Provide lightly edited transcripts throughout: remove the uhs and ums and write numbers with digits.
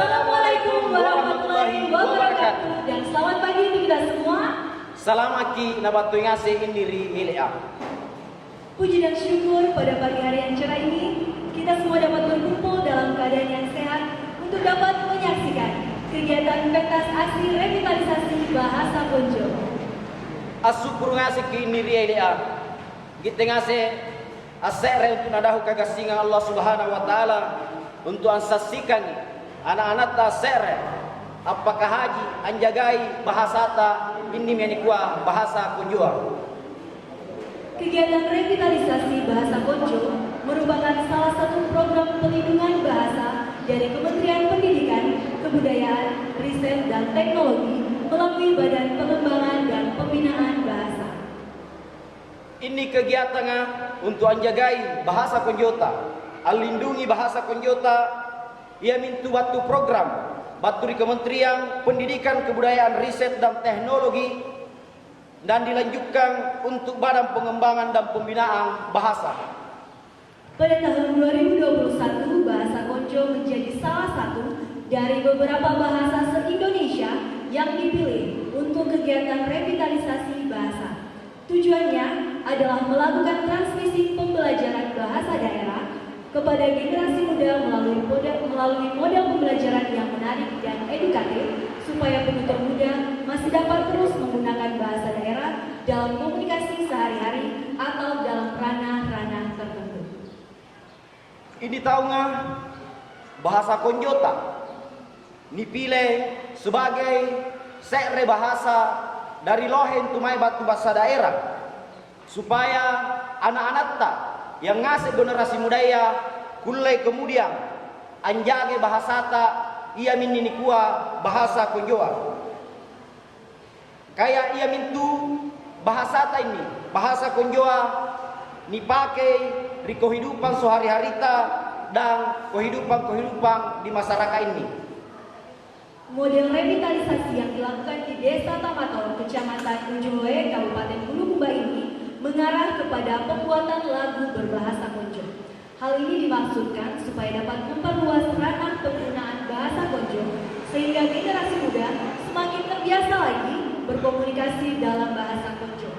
Assalamualaikum warahmatullahi wabarakatuh. Dan selamat pagi untuk kita semua. Salam aki nabatu ngase indiri ilea. Puji dan syukur pada pagi hari yang cerah ini, kita semua dapat berkumpul dalam keadaan yang sehat untuk dapat menyaksikan kegiatan pentas aksi revitalisasi bahasa Konjo. Asyukur ngase ki indiri ilea. Kita ngase asere untuk nadahu kagasingan Allah Subhanahu wa taala untuk ansasikan anak-anak ta sere apakah haji anjagai bahasa ta ini menikwa bahasa Konjo. Kegiatan revitalisasi bahasa Konjo merupakan salah satu program pelindungan bahasa dari Kementerian Pendidikan, Kebudayaan, Riset dan Teknologi melalui Badan Pengembangan dan Pembinaan Bahasa. Ini kegiatan untuk anjagai bahasa Konjota, alindungi bahasa Konjota. Ia mintu batu program batu di Kementerian Pendidikan, Kebudayaan, Riset dan Teknologi dan dilanjutkan untuk Badan Pengembangan dan Pembinaan Bahasa. Pada tahun 2021, bahasa Konjo menjadi salah satu dari beberapa bahasa se-Indonesia yang dipilih untuk kegiatan revitalisasi bahasa. Tujuannya adalah melakukan transmisi pembelajaran bahasa daerah kepada generasi muda melalui model pembelajaran yang menarik dan edukatif supaya penutur muda masih dapat terus menggunakan bahasa daerah dalam komunikasi sehari-hari atau dalam ranah-ranah tertentu. Ini tahu nggak bahasa Konjota dipilih sebagai sekre bahasa dari lohen tumai batu bahasa daerah supaya anak-anak tak yang ngasih generasi mudaya kulai kemudian anjage bahasa ta ia minini kuah bahasa Konjoa. Kayak ia mintu bahasa ta ini bahasa Konjoa dipakai di kehidupan sehari-hari ta dan kehidupan di masyarakat ini. Model revitalisasi yang dilakukan di Desa Tamator, Kecamatan Ujungloe, Kabupaten Bulukumba ini mengarah kepada pembuatan lagu berbahasa Konjo. Hal ini dimaksudkan supaya dapat memperluas ranah penggunaan bahasa Konjo sehingga generasi muda semakin terbiasa lagi berkomunikasi dalam bahasa Konjo.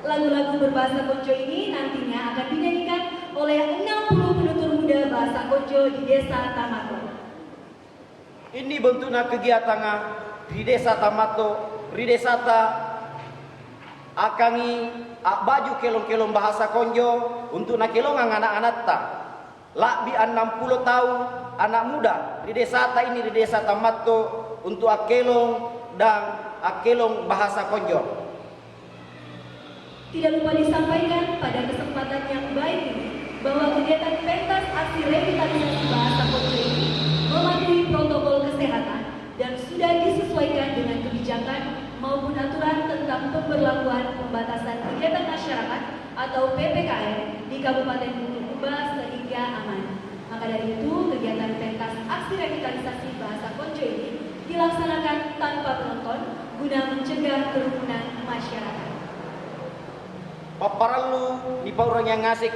Lagu-lagu berbahasa Konjo ini nantinya akan dinyanyikan oleh 60 penutur muda bahasa Konjo di Desa Tamator. Ini bentuknya kegiatan di Desa Tamato, di Desa Ta akangi baju kelong-kelong bahasa Konjo untuk nakelongan anak-anak ta. Lakbi 60 tahun anak muda di desa ta ini di Desa Tamato untuk akelong dan akelong bahasa Konjo. Tidak lupa disampaikan pada kesempatan yang baik ini bahwa kegiatan pentas aksi revitalisasi bahasa Konjo ini mematuhi protokol kesehatan dan sudah disesuaikan dengan kebijakan maupun aturan tentang pemberlakuan pembatasan kegiatan masyarakat atau PPKM di Kabupaten Bulukumba sehingga aman. Maka dari itu, kegiatan pentas aksi revitalisasi bahasa Konjo ini dilaksanakan tanpa penonton guna mencegah kerumunan masyarakat. Paparallu di orang yang ngasih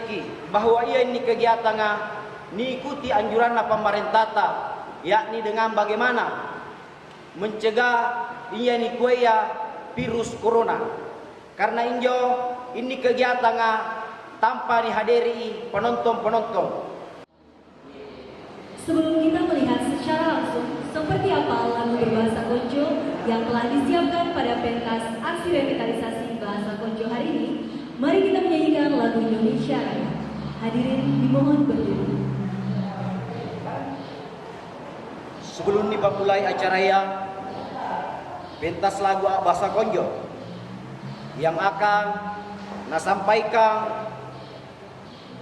bahwa ia ini kegiatan ikuti anjuran pemerintah ta, yakni dengan bagaimana mencegah ia ni kuaya virus corona. Karena injo ini kegiatan tanpa dihadiri penonton-penonton. Sebelum kita melihat secara langsung seperti apa lagu berbahasa Konjo yang telah disiapkan pada pentas aksi revitalisasi bahasa Konjo hari ini, mari kita menyanyikan lagu Indonesia Raya. Hadirin dimohon berdiri. Sebelum dimulai acara yang pentas lagu bahasa Konjo yang akan nasampaikan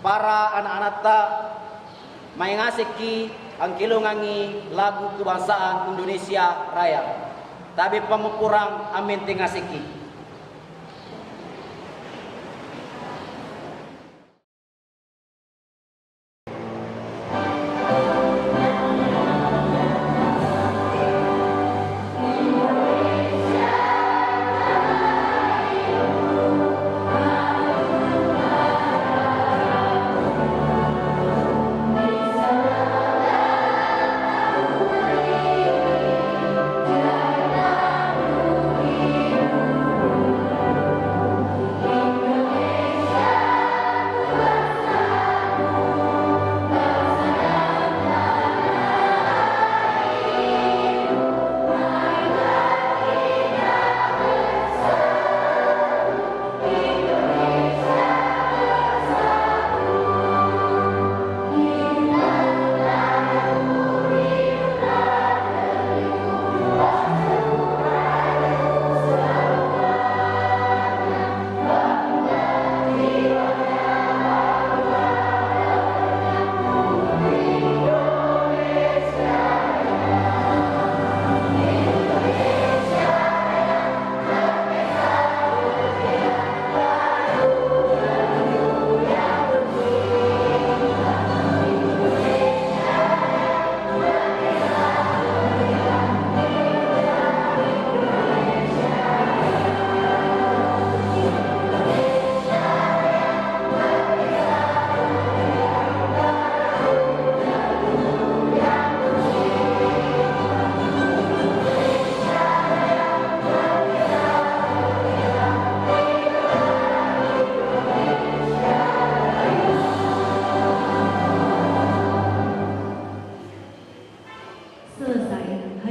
para anak-anak ta may ngasiki ang kilungangi lagu kebangsaan Indonesia Raya. Tabi pamupurang amin tingasiki.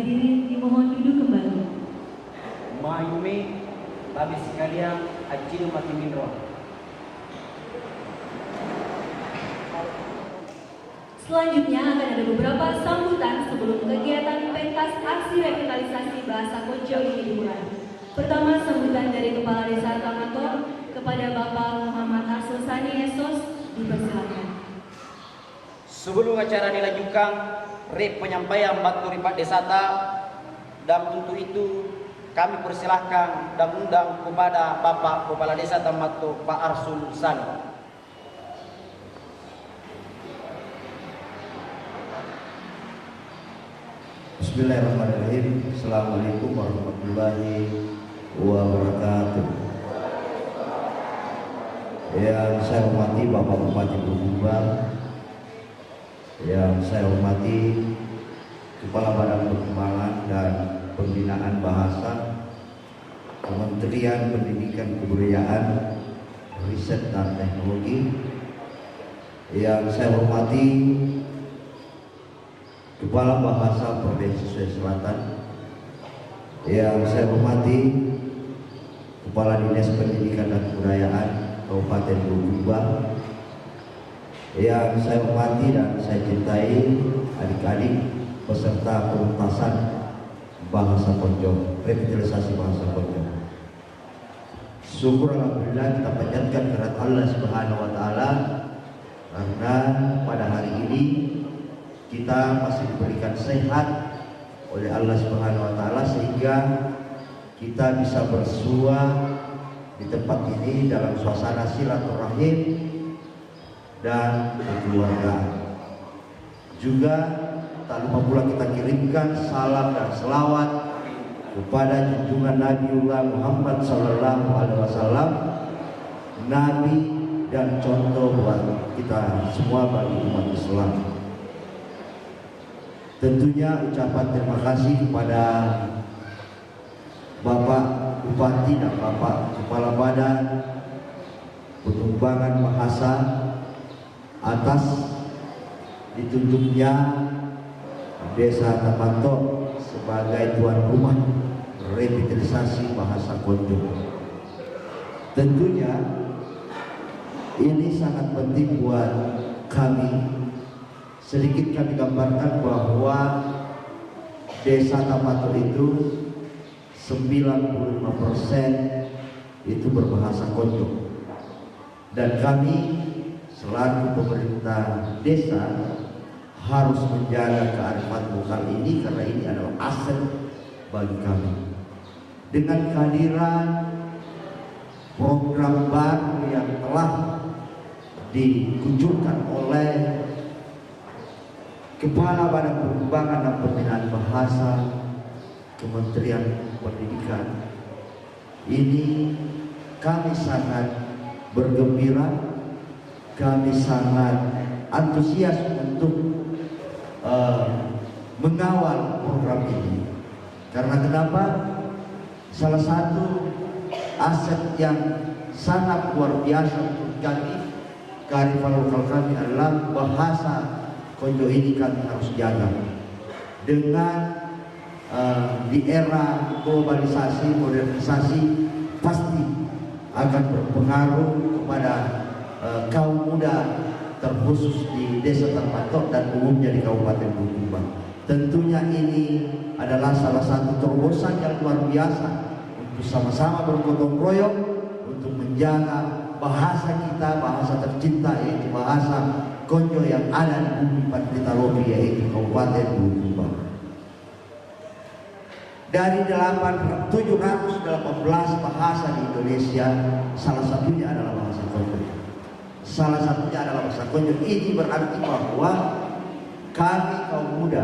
hadirin dimohon duduk kembali. Mayumi tabi sekalian acilu mati minro. Selanjutnya akan ada beberapa sambutan sebelum kegiatan pentas aksi revitalisasi bahasa Konjo ini dimulai. Pertama, sambutan dari Kepala Desa Tamator kepada Bapak Muhammad Arsulsani Esos, dipersilakan. Sebelum acara dilanjutkan, penyampaian Batu Ripat Desata, dan untuk itu kami persilahkan dan undang kepada Bapak Kepala Desa Tamator Pak Arsulsani. Bismillahirrahmanirrahim. Assalamualaikum warahmatullahi wabarakatuh. Yang saya hormati Bapak Bupati Bulukumba, yang saya hormati Kepala Badan Perkembangan dan Pembinaan Bahasa Kementerian Pendidikan Kebudayaan, Riset dan Teknologi, yang saya hormati Kepala Bahasa Provinsi Sulawesi Selatan, yang saya hormati Kepala Dinas Pendidikan dan Kebudayaan Kabupaten Bulukumba, yang saya hormati dan saya cintai adik-adik peserta penuntasan bahasa Konjo, revitalisasi bahasa Konjo. Syukur alhamdulillah kita panjatkan kehadirat Allah Subhanahu wa taala karena pada hari ini kita masih diberikan sehat oleh Allah Subhanahu wa taala sehingga kita bisa bersua di tempat ini dalam suasana silaturahim dan kekeluargaan. Juga tak lupa pula kita kirimkan salam dan selawat kepada junjungan Nabiullah Muhammad sallallahu alaihi wasallam, nabi dan contoh buat kita semua bagi umat Islam. Tentunya ucapan terima kasih kepada Bapak Bupati dan Bapak Kepala Badan Pengembangan Bahasa atas ditunjuknya Desa Tamanto sebagai tuan rumah revitalisasi bahasa Konjo. Tentunya ini sangat penting buat kami. Sedikit kami gambarkan bahwa Desa Tamator itu 95% itu berbahasa Konjo, dan kami selaku pemerintah desa harus menjaga kearifan lokal ini karena ini adalah aset bagi kami. Dengan kehadiran program baru yang telah dikucurkan oleh Kepala Badan Pengembangan dan Pembinaan Bahasa Kementerian Pendidikan, ini kami sangat bergembira, kami sangat antusias untuk mengawal program ini. Karena kenapa? Salah satu aset yang sangat luar biasa untuk kami, kearifan lokal kami adalah bahasa Konjo ini kami harus jaga. Dengan di era globalisasi, modernisasi pasti akan berpengaruh kepada kaum muda terkhusus di Desa Tamanto dan umumnya di Kabupaten Bulukumba. Tentunya ini adalah salah satu terobosan yang luar biasa untuk sama-sama bergotong royong untuk menjaga bahasa kita, bahasa tercinta yaitu bahasa Konjo yang ada di bumi Panritalobi yaitu Kabupaten Bulukumba. Dari 718 bahasa di Indonesia, salah satunya adalah bahasa Konjo. Salah satunya adalah bahasa Konjo. Ini berarti bahwa kami kaum muda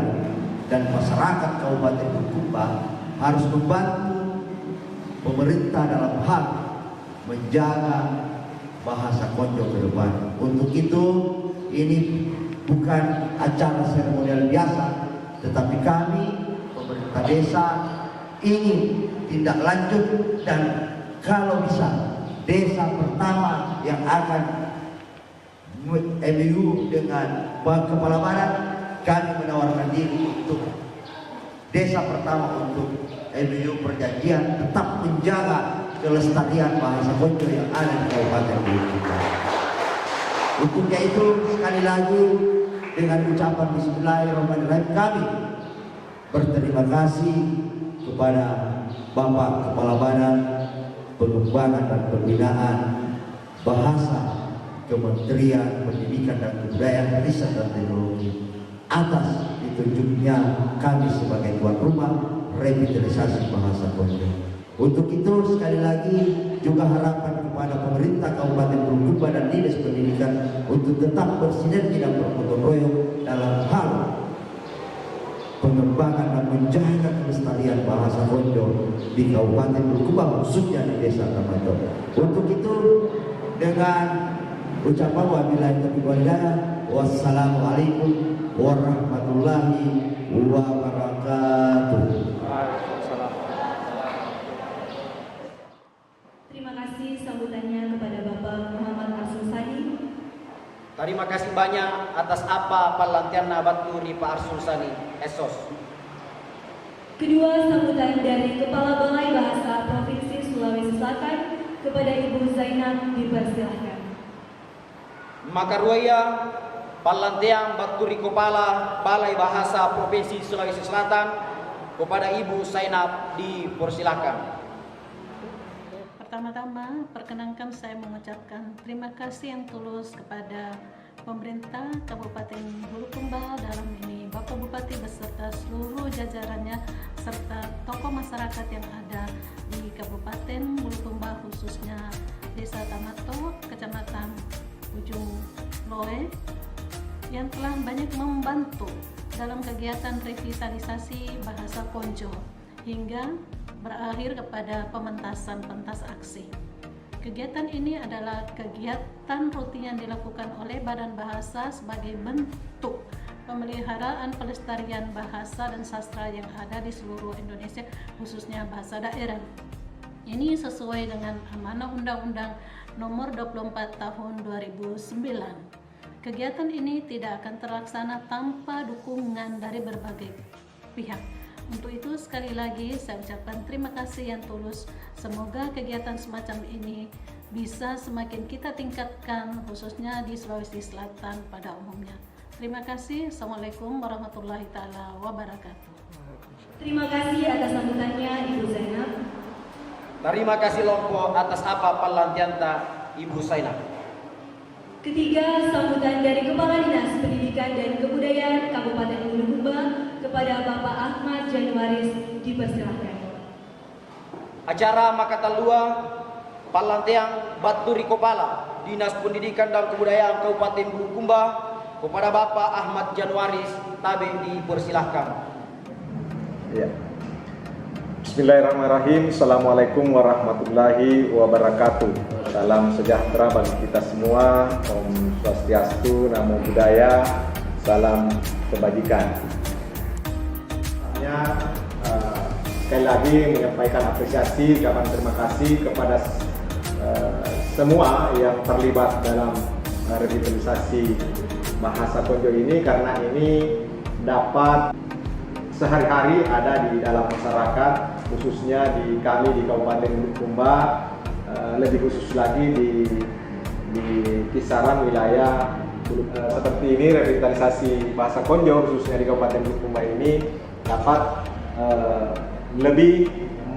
dan masyarakat Kabupaten Bulukumba harus membantu pemerintah dalam hal menjaga bahasa Konjo ke depan. Untuk itu, ini bukan acara seremonial biasa, tetapi kami pemerintah desa ingin tindak lanjut dan kalau bisa desa pertama yang akan MOU dengan Kepala Badan, kami menawarkan diri untuk desa pertama untuk MOU perjanjian tetap menjaga kelestarian bahasa Konjo yang ada di Kabupaten Bulukumba. Untuknya itu sekali lagi dengan ucapan Bismillahirrahmanirrahim kami berterima kasih kepada Bapak Kepala Badan Pengembangan dan Pembinaan Bahasa Kementerian Pendidikan dan Kebudayaan, Riset dan Teknologi atas ditunjuknya kami sebagai tuan rumah revitalisasi bahasa Konjo. Untuk itu sekali lagi juga harapan kepada pemerintah Kabupaten Bulukumba dan Dinas Pendidikan untuk tetap bersinergi dan bergotong royong dalam hal pengembangan dan menjaga kelestarian bahasa Konjo di Kabupaten Bulukumba, khususnya di Desa Tamato. Untuk itu dengan ucapan wabillahi taufiq wal hidayah, wassalamualaikum warahmatullahi wabarakatuh. Terima kasih sambutannya kepada Bapak Muhammad Arsul Sani. Terima kasih banyak atas apa pelantian Baturi Pak Arsul Sani Esos. Kedua, sambutan dari Kepala Balai Bahasa Provinsi Sulawesi Selatan kepada Ibu Zainab dipersilahkan. Makaruaya pelantian Baturi Kepala Balai Bahasa Provinsi Sulawesi Selatan kepada Ibu Zainab dipersilahkan. Pertama-tama, perkenankan saya mengucapkan terima kasih yang tulus kepada pemerintah Kabupaten Bulukumba, dalam ini Bapak Bupati beserta seluruh jajarannya serta tokoh masyarakat yang ada di Kabupaten Bulukumba, khususnya Desa Tamato, Kecamatan Ujung Loe, yang telah banyak membantu dalam kegiatan revitalisasi bahasa Konjo hingga berakhir kepada pementasan pentas aksi. Kegiatan ini adalah kegiatan rutin yang dilakukan oleh Badan Bahasa sebagai bentuk pemeliharaan pelestarian bahasa dan sastra yang ada di seluruh Indonesia, khususnya bahasa daerah. Ini sesuai dengan amanah Undang-Undang Nomor 24 Tahun 2009. Kegiatan ini tidak akan terlaksana tanpa dukungan dari berbagai pihak. Untuk itu sekali lagi saya ucapkan terima kasih yang tulus. Semoga kegiatan semacam ini bisa semakin kita tingkatkan, khususnya di Sulawesi Selatan pada umumnya. Terima kasih. Assalamualaikum warahmatullahi taala wabarakatuh. Terima kasih atas sambutannya Ibu Zainab. Terima kasih Lompo atas apa pelantian Ibu Zainab. Ketiga, sambutan dari Kepala Dinas Pendidikan dan Kebudayaan Kabupaten Bulukumba kepada Bapak Ahmad Januaris dipersilahkan. Acara Makatalua pelantian Baturi Kepala Dinas Pendidikan dan Kebudayaan Kabupaten Bulukumba kepada Bapak Ahmad Januaris tabe dipersilahkan. Ya. Bismillahirrahmanirrahim. Assalamualaikum warahmatullahi wabarakatuh. Salam sejahtera bagi kita semua. Om Swastiastu, Namo Buddhaya, salam kebajikan. Sekali lagi menyampaikan apresiasi, ucapan terima kasih kepada semua yang terlibat dalam revitalisasi bahasa Konjo ini, karena ini dapat sehari-hari ada di dalam masyarakat, khususnya di kami di Kabupaten Bulukumba, lebih khusus lagi di kisaran wilayah seperti ini. Revitalisasi bahasa Konjo khususnya di Kabupaten Bulukumba ini dapat lebih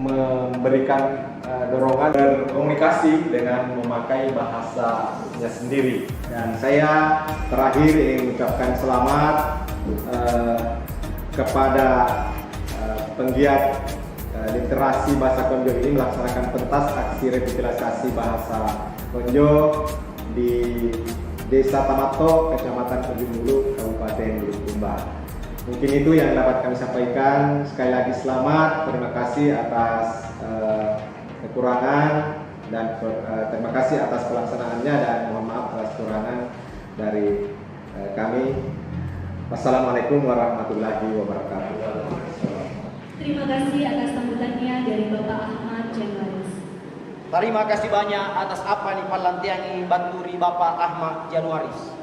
memberikan dorongan berkomunikasi dengan memakai bahasanya sendiri. Dan saya terakhir ingin mengucapkan selamat kepada penggiat literasi bahasa Konjo ini melaksanakan pentas aksi revitalisasi bahasa Konjo di Desa Tamato, Kecamatan Ujung Bulu, Kabupaten Bulukumba. Mungkin itu yang dapat kami sampaikan. Sekali lagi selamat, terima kasih atas kekurangan dan terima kasih atas pelaksanaannya, dan mohon maaf atas kekurangan dari kami. Wassalamualaikum warahmatullahi wabarakatuh. Terima kasih atas sambutannya dari Bapak Ahmad Januaris. Terima kasih banyak atas apa nih pelantian Baturi Bapak Ahmad Januaris.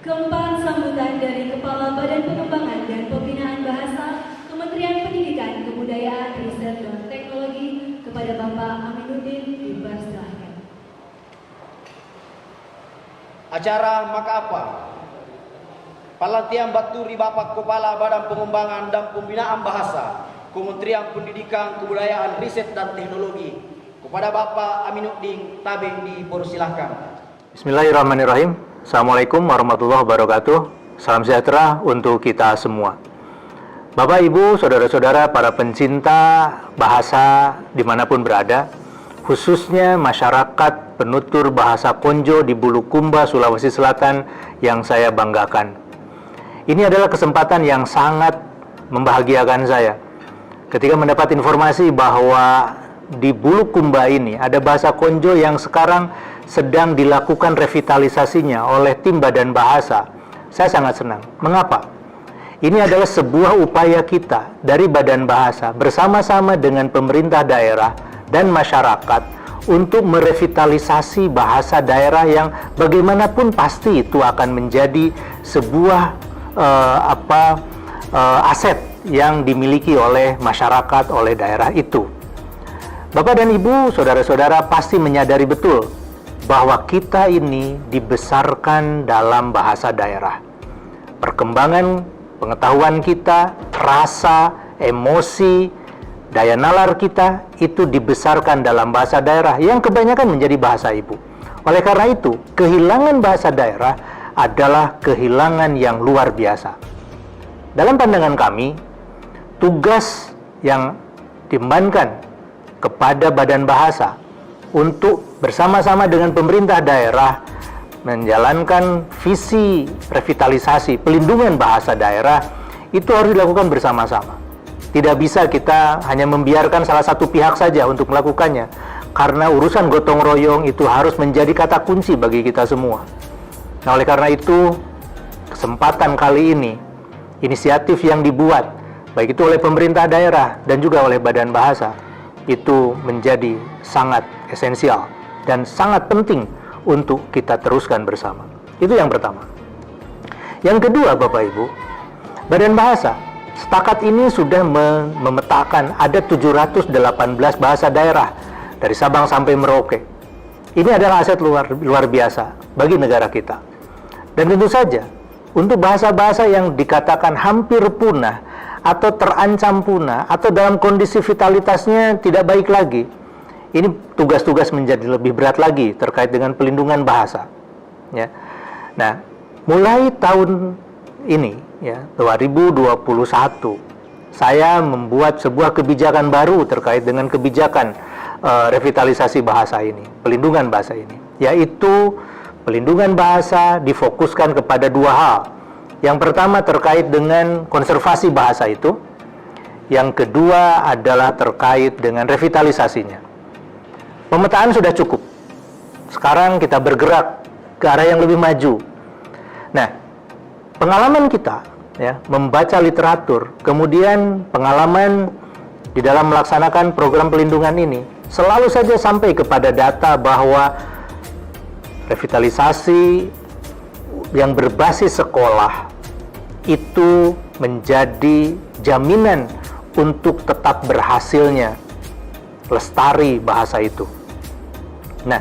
Keempat, sambutan dari Kepala Badan Pengembangan dan Pembinaan Bahasa Kementerian Kebudayaan, Riset, dan Teknologi kepada Bapak Aminuddin dipersilahkan. Acara maka apa? Pelatihan Baturi Bapak Kepala Badan Pengembangan dan Pembinaan Bahasa Kementerian Pendidikan, Kebudayaan, Riset, dan Teknologi kepada Bapak Aminuddin Tabing dipersilahkan. Bismillahirrahmanirrahim. Assalamualaikum warahmatullahi wabarakatuh. Salam sejahtera untuk kita semua. Bapak, Ibu, saudara-saudara, para pencinta bahasa dimanapun berada, khususnya masyarakat penutur bahasa Konjo di Bulukumba, Sulawesi Selatan yang saya banggakan. Ini adalah kesempatan yang sangat membahagiakan saya ketika mendapat informasi bahwa di Bulukumba ini ada bahasa Konjo yang sekarang sedang dilakukan revitalisasinya oleh tim Badan Bahasa. Saya sangat senang. Mengapa? Ini adalah sebuah upaya kita dari Badan Bahasa bersama-sama dengan pemerintah daerah dan masyarakat untuk merevitalisasi bahasa daerah yang bagaimanapun pasti itu akan menjadi sebuah aset yang dimiliki oleh masyarakat, oleh daerah itu. Bapak dan Ibu, saudara-saudara pasti menyadari betul bahwa kita ini dibesarkan dalam bahasa daerah. Perkembangan pengetahuan kita, rasa, emosi, daya nalar kita itu dibesarkan dalam bahasa daerah yang kebanyakan menjadi bahasa ibu. Oleh karena itu, kehilangan bahasa daerah adalah kehilangan yang luar biasa. Dalam pandangan kami, tugas yang diembankan kepada Badan Bahasa untuk bersama-sama dengan pemerintah daerah menjalankan visi revitalisasi pelindungan bahasa daerah itu harus dilakukan bersama-sama. Tidak bisa kita hanya membiarkan salah satu pihak saja untuk melakukannya, karena urusan gotong royong itu harus menjadi kata kunci bagi kita semua. Nah, oleh karena itu, kesempatan kali ini, inisiatif yang dibuat, baik itu oleh pemerintah daerah dan juga oleh Badan Bahasa, itu menjadi sangat esensial dan sangat penting untuk kita teruskan bersama. Itu yang pertama. Yang kedua, Bapak Ibu, Badan Bahasa setakat ini sudah memetakan ada 718 bahasa daerah dari Sabang sampai Merauke. Ini adalah aset luar biasa bagi negara kita. Dan tentu saja, untuk bahasa-bahasa yang dikatakan hampir punah, atau terancam punah, atau dalam kondisi vitalitasnya tidak baik lagi, ini tugas-tugas menjadi lebih berat lagi terkait dengan pelindungan bahasa. Ya. Nah, mulai tahun ini, ya, 2021, saya membuat sebuah kebijakan baru terkait dengan kebijakan revitalisasi bahasa ini, pelindungan bahasa ini, yaitu pelindungan bahasa difokuskan kepada dua hal. Yang pertama terkait dengan konservasi bahasa itu. Yang kedua adalah terkait dengan revitalisasinya. Pemetaan sudah cukup. Sekarang kita bergerak ke arah yang lebih maju. Nah, pengalaman kita, ya, membaca literatur, kemudian pengalaman di dalam melaksanakan program pelindungan ini, selalu saja sampai kepada data bahwa revitalisasi yang berbasis sekolah itu menjadi jaminan untuk tetap berhasilnya lestari bahasa itu. Nah,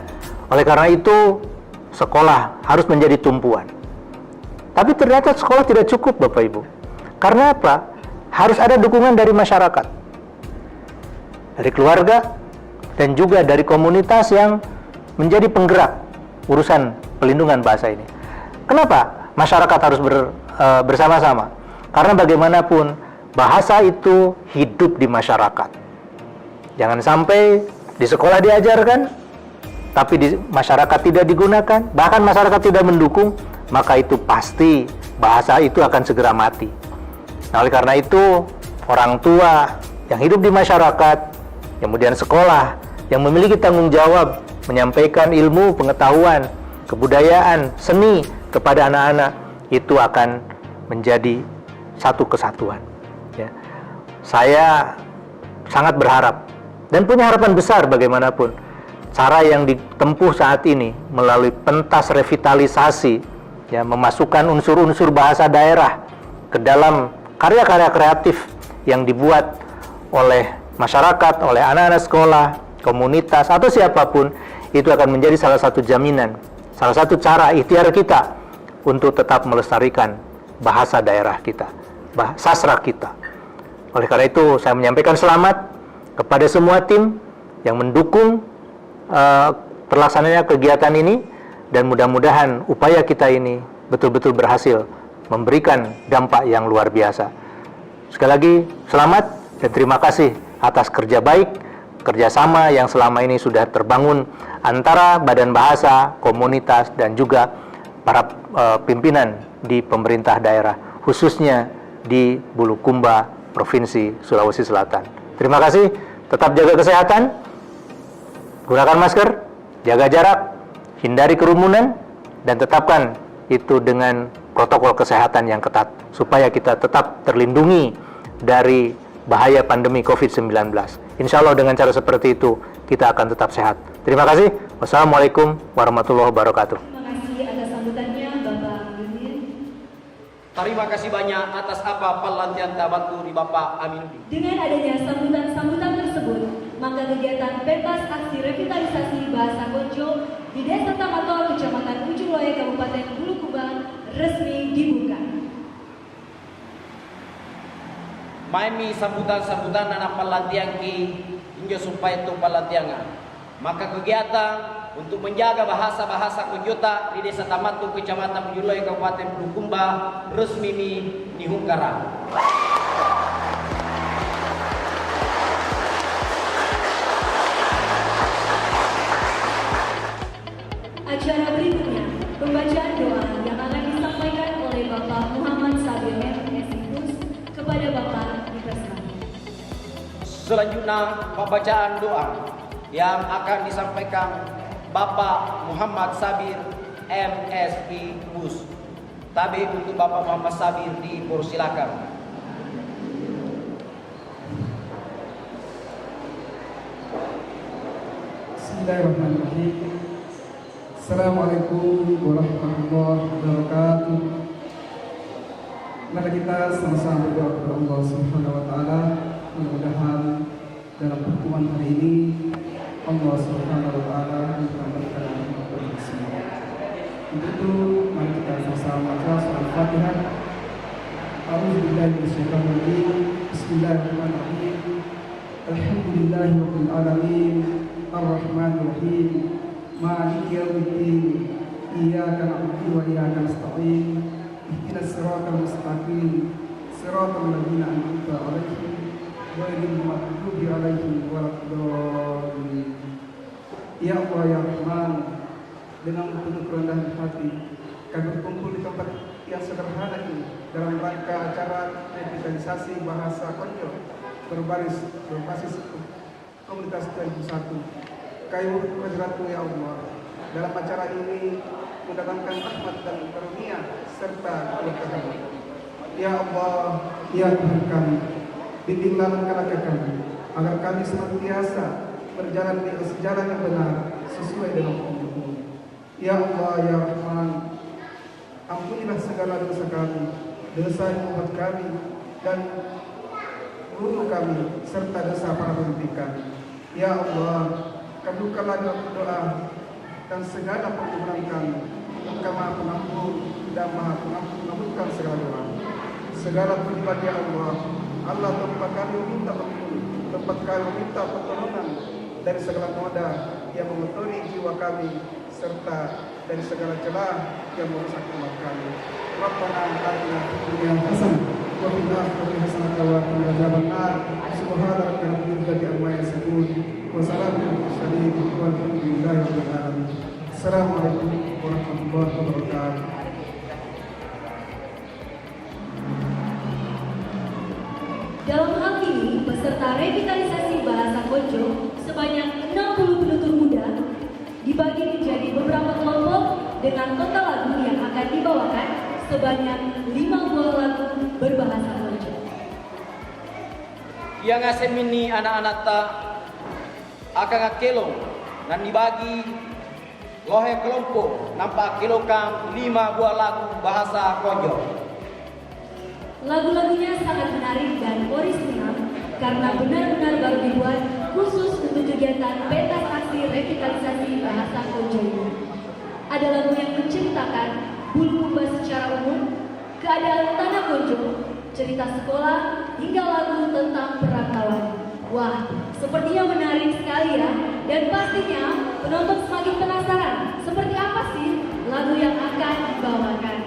oleh karena itu sekolah harus menjadi tumpuan. Tapi ternyata sekolah tidak cukup, Bapak Ibu. Karena apa? Harus ada dukungan dari masyarakat, dari keluarga, dan juga dari komunitas yang menjadi penggerak urusan pelindungan bahasa ini. Kenapa masyarakat harus bersama-sama? Karena bagaimanapun bahasa itu hidup di masyarakat. Jangan sampai di sekolah diajarkan, tapi di masyarakat tidak digunakan, bahkan masyarakat tidak mendukung, maka itu pasti bahasa itu akan segera mati. Nah, oleh karena itu, orang tua yang hidup di masyarakat, kemudian sekolah yang memiliki tanggung jawab menyampaikan ilmu, pengetahuan, kebudayaan, seni kepada anak-anak, itu akan menjadi satu kesatuan. Ya. Saya sangat berharap dan punya harapan besar bagaimanapun cara yang ditempuh saat ini melalui pentas revitalisasi, ya, memasukkan unsur-unsur bahasa daerah ke dalam karya-karya kreatif yang dibuat oleh masyarakat, oleh anak-anak sekolah, komunitas, atau siapapun, itu akan menjadi salah satu jaminan, salah satu cara ikhtiar kita untuk tetap melestarikan bahasa daerah kita, sastra kita. Oleh karena itu, saya menyampaikan selamat kepada semua tim yang mendukung terlaksananya kegiatan ini, dan mudah-mudahan upaya kita ini betul-betul berhasil memberikan dampak yang luar biasa. Sekali lagi, selamat dan terima kasih atas kerja baik, kerjasama yang selama ini sudah terbangun antara Badan Bahasa, komunitas, dan juga para pimpinan di pemerintah daerah, khususnya di Bulukumba, Provinsi Sulawesi Selatan. Terima kasih, tetap jaga kesehatan, gunakan masker, jaga jarak, hindari kerumunan, dan tetapkan itu dengan protokol kesehatan yang ketat, supaya kita tetap terlindungi dari bahaya pandemi COVID-19. Insya Allah dengan cara seperti itu, kita akan tetap sehat. Terima kasih. Wassalamualaikum warahmatullahi wabarakatuh. Terima kasih atas sambutannya Bapak Yudin. Terima kasih banyak atas apa pelantian tabatku di Bapak Aminuddin. Dengan adanya sambutan-sambutan tersebut, maka kegiatan pentas aksi revitalisasi bahasa Konjo di Desa Tamatoa, Kecamatan Ujung Loe, Kabupaten Bulukumba resmi dibuka. Maimi sambutan-sambutan anak pelantian ki hingga supaya itu pelantiangan. Maka kegiatan untuk menjaga bahasa-bahasa Konjota di Desa Tamatu, Kecamatan Ujung Loe, Kabupaten Bulukumba resmi dihungkara. Acara berikutnya, pembacaan doa yang akan disampaikan oleh Bapak Muhammad Sabir MSI kepada Bapak dipersilakan. Selanjutnya pembacaan doa yang akan disampaikan Bapak Muhammad Sabir MSI Bus. Tapi untuk Bapak Muhammad Sabir dipersilakan. Bismillahirrahmanirrahim. Assalamualaikum warahmatullahi wabarakatuh. Mari kita sama-sama berdoa kepada Allah Subhanahu wa taala. Mudah-mudahan dalam pertemuan hari ini Allah Subhanahu wa taala memberikan kebaikan semua. Untuk itu mari kita sama-sama baca surah Al-Fatihah. A'udzubillahi minasyaitonir rajim. Bismillahirrahmanirrahim. Alhamdulillahirabbil alamin. Ar-Rahmanir Rahim. Maliki yaumiddin. Iyyaka na'budu wa iyyaka nasta'in. Ihdinas siratal mustaqim. Siratal ladzina an'amta 'alaihim ghairil maghdubi 'alaihim waladdallin. Ya Allah ya Rahman, dengan penuh kerendahan hati kami berkumpul di tempat yang sederhana ini dalam rangka acara revitalisasi bahasa Konjo berbasis komunitas 2001. Kayu Hadiratmu ya Allah, dalam acara ini mendatangkan rahmat dan karunia serta keberkahan. Ya Allah, ya Tuhan kami, bimbinglah langkah-langkah kami agar kami senantiasa berjalan di jalan yang benar sesuai dengan hukum-Mu. Ya Allah, ya Rahman, ampunilah segala dosa kami, dosa yang membuat kami dan guru kami serta dosa para pemimpin kami. Ya Allah, kabulkanlah doa dan segala permohonan kami. Engkau Maha Pengampun dan Maha Pengampun mengampuni segala doa. Segala puji ya Allah. Allah tempat kami meminta ampun, tempat kami meminta pertolongan dari segala noda yang mengotori jiwa kami serta dari segala celah yang merusak umat kami. Rabbana atina fid dunya hasanah wa fil akhirati hasanah wa qina adzabannar. Subhana rabbika rabbil izzati amma yasifun wa salamun alal mursalin walhamdulillahi rabbil alamin. Assalamualaikum warahmatullahi wabarakatuh. Dalam hal ini, peserta revitalisasi bahasa Konjo sebanyak 60 penutur muda dibagi menjadi beberapa kelompok dengan total lagu yang akan dibawakan sebanyak 5 buah lagu berbahasa Konjo. Yang asem ini anak-anak tak akan ngakelong dan dibagi lohe kelompok nampak kelokan 5 buah lagu bahasa Konjo. Lagu-lagunya sangat menarik dan orisinal karena benar-benar baru dibuat khusus untuk kegiatan pentas aksi revitalisasi bahasa Konjo ini. Ada lagu yang menceritakan Bulukumba secara umum, keadaan tanah Konjo, cerita sekolah, hingga lagu tentang perantauan. Wah, sepertinya menarik sekali ya, dan pastinya penonton semakin penasaran seperti apa sih lagu yang akan dibawakan.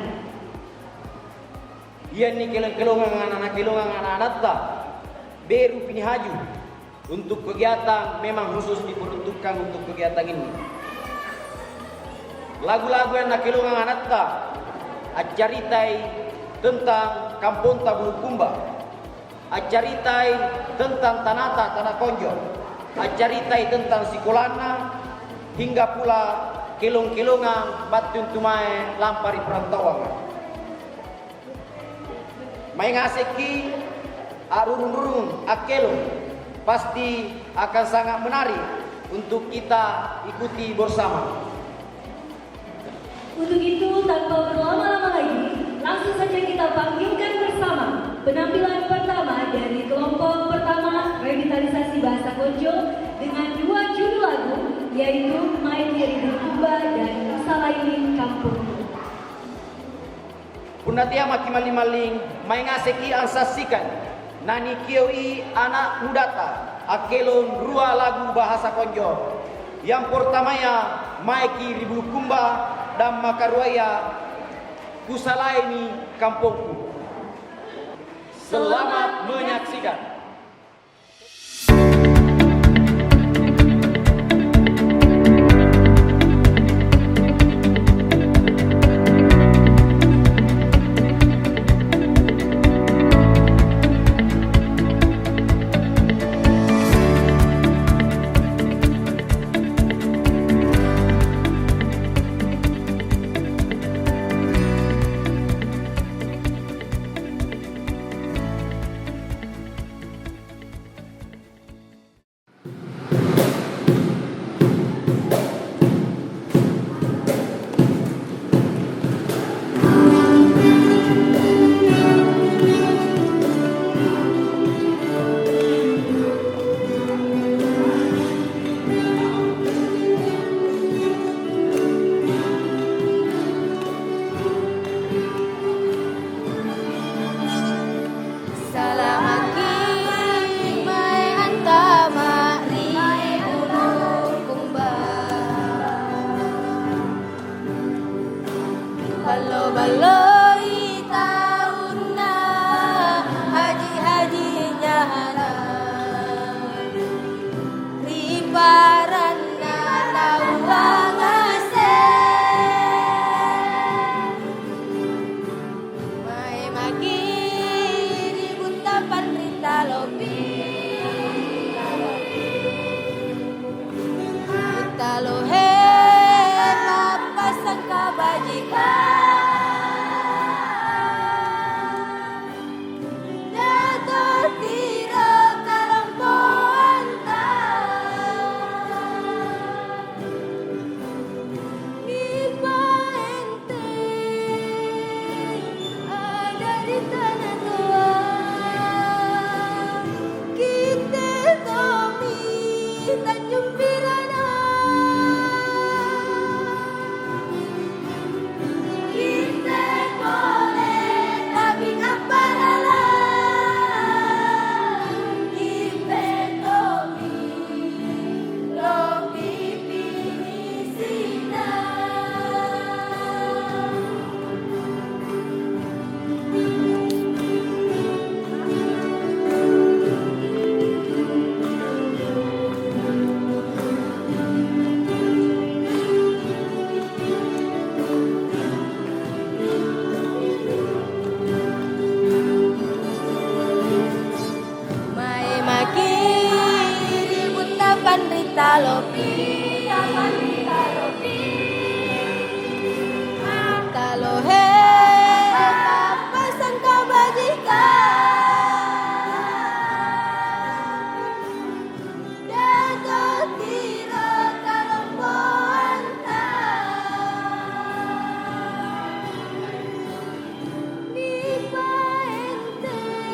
Iya nih kelongan anak-anak tak beru pini haju untuk kegiatan memang khusus diperuntukkan untuk kegiatan ini. Lagu-lagu yang nakelongan anak tak acaritai tentang kampung Bulukumba, acaritai tentang tanah Konjo, acaritai tentang sikolana, hingga pula kelong-kelongan batun tumae lampari perantauan. Mai ngaseki arurung-urung akelong pasti akan sangat menarik untuk kita ikuti bersama. Untuk itu, tanpa berlama-lama lagi, langsung saja kita panggilkan bersama penampilan pertama dari kelompok pertama revitalisasi bahasa Konjo dengan 2 judul lagu, yaitu Mai Kiri Bulukumba dan Salaini Kampungku. Pundatia maki maling-maling mai ngaseki ansasikan nani kioi anak mudata akelon 2 lagu bahasa Konjo. Yang pertamanya Maiki di Bulukumba dan Makaruaya Kusalaini Kampungku. Selamat menyaksikan. Baloi tauna haji-hajinya ribaranna tawangase mai maki ributapan rita lopi utalohe papasang kabajikan Talopi, talohe, papasang kabajikan, dato tiro kalomboanta, ni paenteng,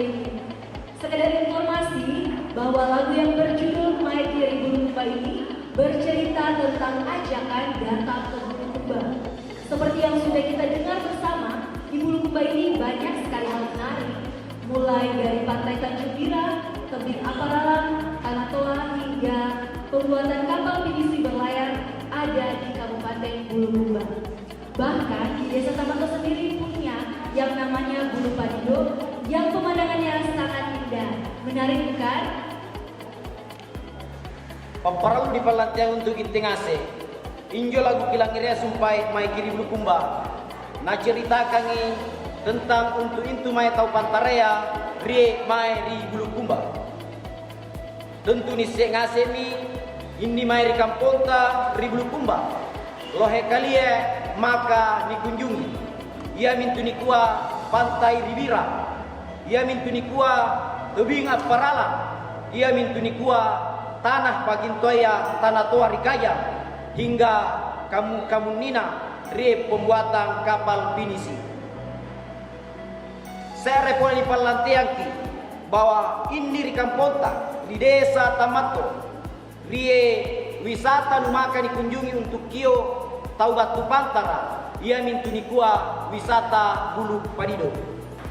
ini. Sekedar informasi bahwa lagu yang berjudul Mai Kiri Bulukumba ini bercerita tentang ajakan datang ke Bulukumba. Seperti yang sudah kita dengar bersama, di Bulukumba ini banyak sekali hal menarik, mulai dari Pantai Tanjung Bira, tebing Aparalang, Tanah Toa hingga pembuatan kapal pinisi berlayar ada di Kabupaten Bulukumba. Bahkan di Desa Tamato sendiri punya yang namanya Bulu Padido yang pemandangannya sangat indah. Menarik bukan? Pamparalu di palantian untuk intengase. Injo lagu kilangiria sumpai Mai Kiri Bulukumba. Na ceritakan tentang untuk intu mai tau pantarea rie mai ri Bulukumba. Tentu ni se ngase ni ini mai ri kamponta ri Bulukumba. Lohe kalie maka dikunjungi. Ia mintu ni kuah pantai Ribira. Ia mintu ni kuah tebing Apparala. Ia mintu ni kuah tanah Pagintoya, Tanah Toa Rikaya hingga kamu Nina rie pembuatan kapal pinisi. Saya repon di palantiangki bahwa ini di Kamponta di Desa Tamato rie wisata numaka dikunjungi untuk kio tau batu pantara. Ia mintu ni kuah wisata Bulu Padido.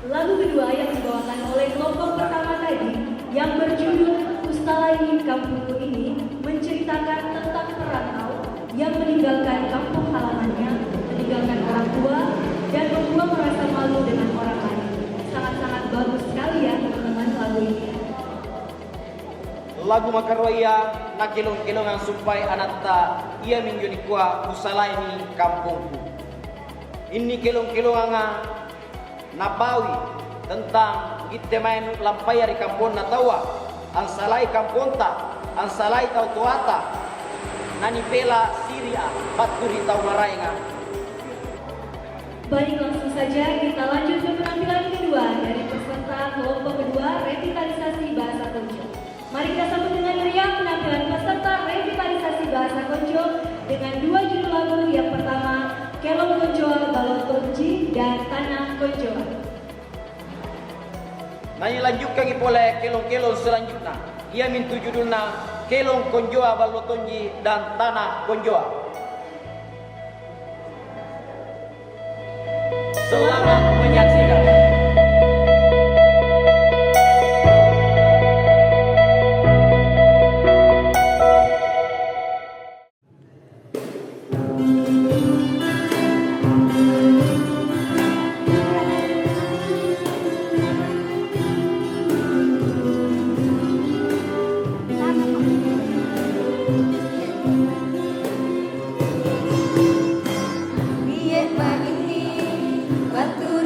Lagu kedua yang dibawakan oleh kelompok pertama tadi yang berjudul Kustalaini Kampungku ini menceritakan tentang perantau yang meninggalkan kampung halamannya, meninggalkan orang tua dan membuang rasa malu dengan orang lain. Sangat-sangat bagus sekali ya teman-teman lagu ini. Lagu Makarwaya na kilong-kilongan supaya anatta ia minjuni kuah Kustalaini kampungku. Ini kilong-kilongan nabawi tentang kita main lampaya di kampung natawa ang salai kamponta ang salai tau tuata nani pela Syria baturi tau marainga. Baik, langsung saja kita lanjut ke penampilan kedua dari peserta kelompok kedua revitalisasi bahasa Konjo. Mari kita sambut dengan meriah penampilan peserta revitalisasi bahasa Konjo dengan dua judul lagu. Yang pertama Kelong Konjoa Balon Tonji dan Tanah Konjoa. Nani lanjutkan ipole kelong-kelong selanjutnya. Ia mintu judulna Kelong Konjoa Balon Tonji dan Tanah Konjoa. Selamat menyaksikan. Biar pagi ini batu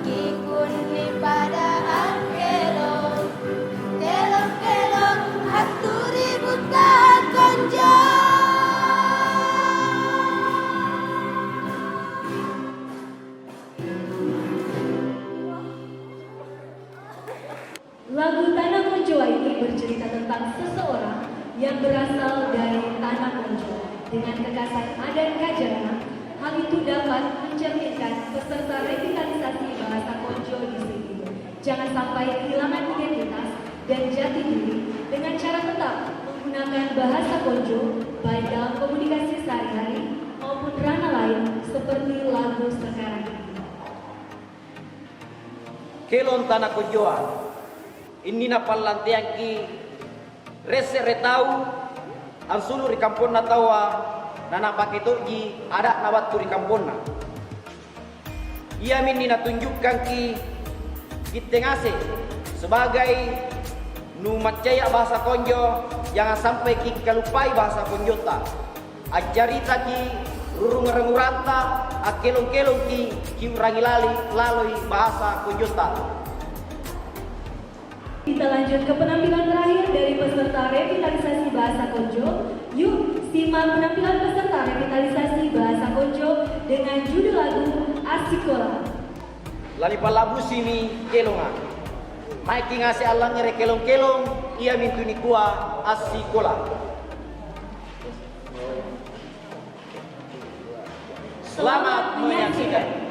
kikuni pada kelong kelong kelong haturi buta konjo. Lagu Tanah Konjo ini bercerita tentang seseorang yang berasal dari Tanah Konjo dengan kekasan adat Kajana. Hal itu dapat mencerminkan peserta revitalisasi bahasa Konjo di sini jangan sampai kehilangan identitas dan jati diri dengan cara tetap menggunakan bahasa Konjo baik dalam komunikasi sehari-hari maupun ranah lain seperti lagu sekarang ini. Kelon Tanah Konjoan ini na palantiang ki rese retau ansulu di kampung na tawa nana pakito ji ada na watu di kampung na. Ia mini na tunjukkan ki kitengase sebagai nu macaya bahasa Konjo jangan sampai ki kalupai bahasa Konjota. Ajarita ki rurung renguranta akelong-kelong ki urangi lalui bahasa Konjota. Kita lanjut ke penampilan terakhir dari peserta revitalisasi bahasa Konjo. Yuk simak penampilan peserta revitalisasi bahasa Konjo dengan judul lagu Asikola. Lali palabu sini kelonga. Maiki ngase Allah ngere kelong-kelong ia mintuni kuah asikola. Selamat menyaksikan.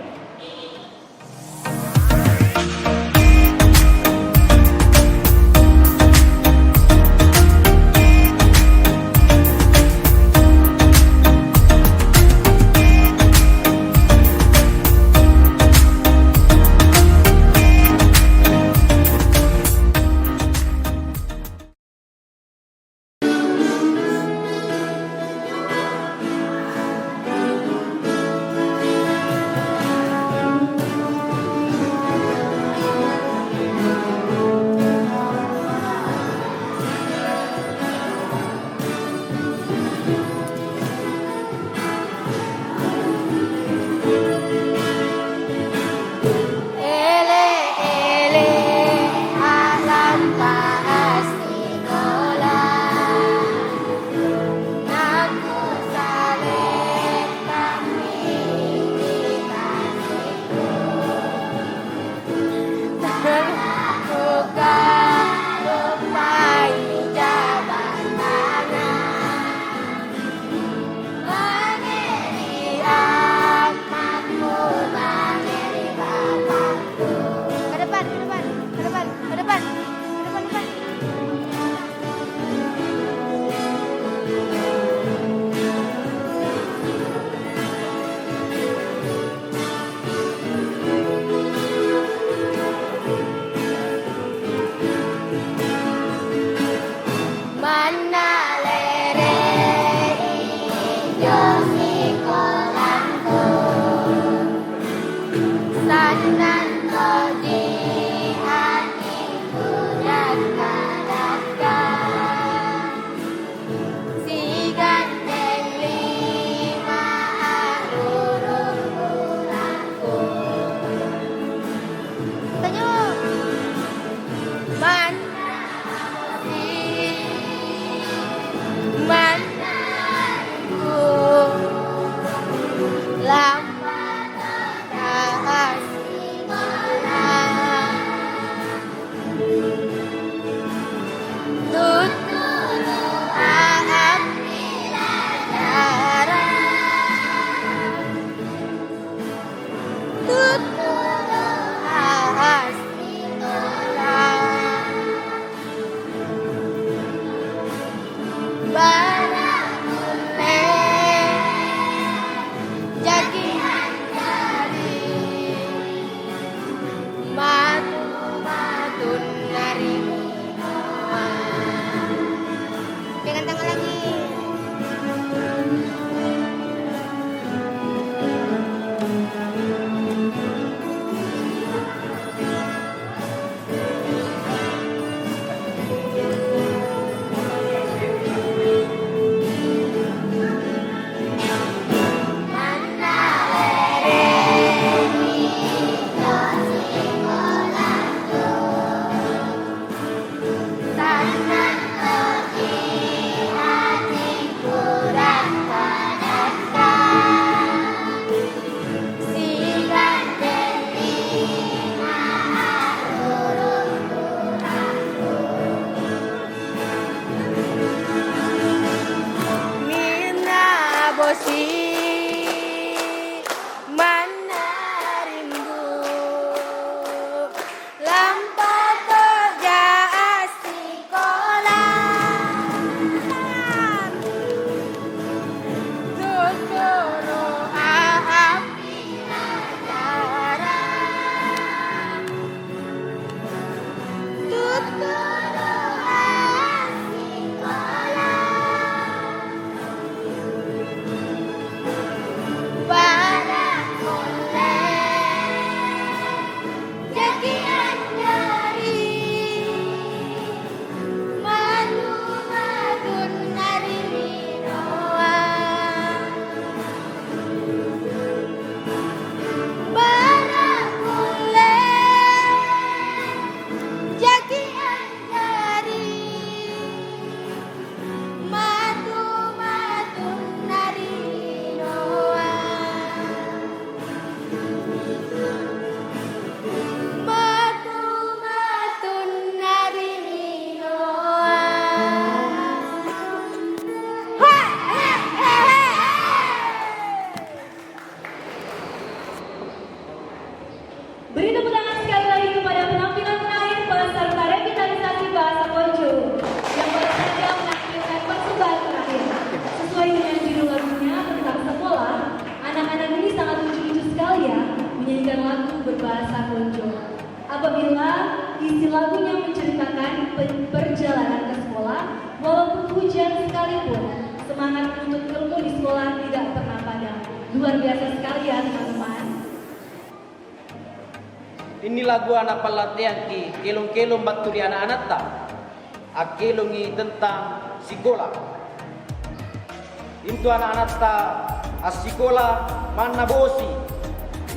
keluhan sekolah pada kolej jakian dari madun dari minoa barang kolej jakian dari madun dari minoa matun dari minoa. Beri tepuk tangan sekali lagi kepada penampilan terakhir peserta revitalisasi bahasa Konjo yang baru saja menampilkan persembahan terakhir. Sesuai dengan judul lagunya tentang sekolah, anak-anak ini sangat lucu-lucu sekali ya menyanyikan lagu berbahasa Konjo. Apabila isi lagunya menceritakan perjalanan ke sekolah, walaupun hujan sekalipun, semangat untuk ilmu di sekolah tidak pernah padam. Luar biasa sekali ya teman-teman. Ini lagu anak pelatihan ki kelong-kelong baturi anak-anak tak. Akelongi tentang sekolah. Itu anak-anak tak sekolah mana bosi,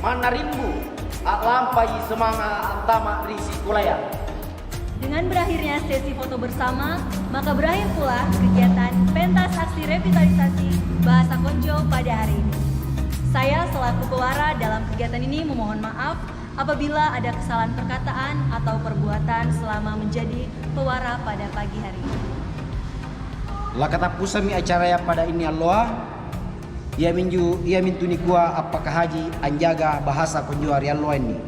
mana rimbu, lampai semangat antama di sekolah ya. Dengan berakhirnya sesi foto bersama, maka berakhir pula kegiatan pentas aksi revitalisasi bahasa Konjo pada hari ini. Saya selaku pewara dalam kegiatan ini memohon maaf apabila ada kesalahan perkataan atau perbuatan selama menjadi pewara pada pagi hari ini. Lakata pusami acara ya pada ini Allah. Ia mintu ni kuah apakah haji anjaga bahasa Konjo hari Allah ini.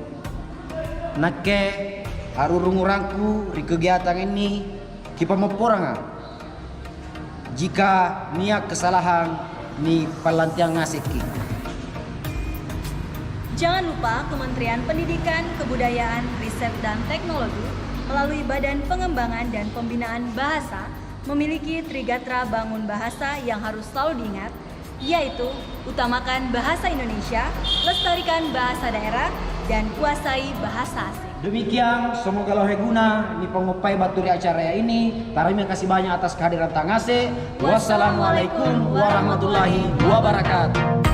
Nake harurungurangku di kegiatan ini kipa meporanga. Jika niat kesalahan ni pelantiang ngasiki. Jangan lupa Kementerian Pendidikan, Kebudayaan, Riset, dan Teknologi melalui Badan Pengembangan dan Pembinaan Bahasa memiliki Trigatra Bangun Bahasa yang harus selalu diingat, yaitu utamakan bahasa Indonesia, lestarikan bahasa daerah, dan kuasai bahasa asing. Demikian, semoga lohe guna ni pengupai baturi acara ini. Terima kasih banyak atas kehadiran Tangase. Wassalamualaikum warahmatullahi wabarakatuh.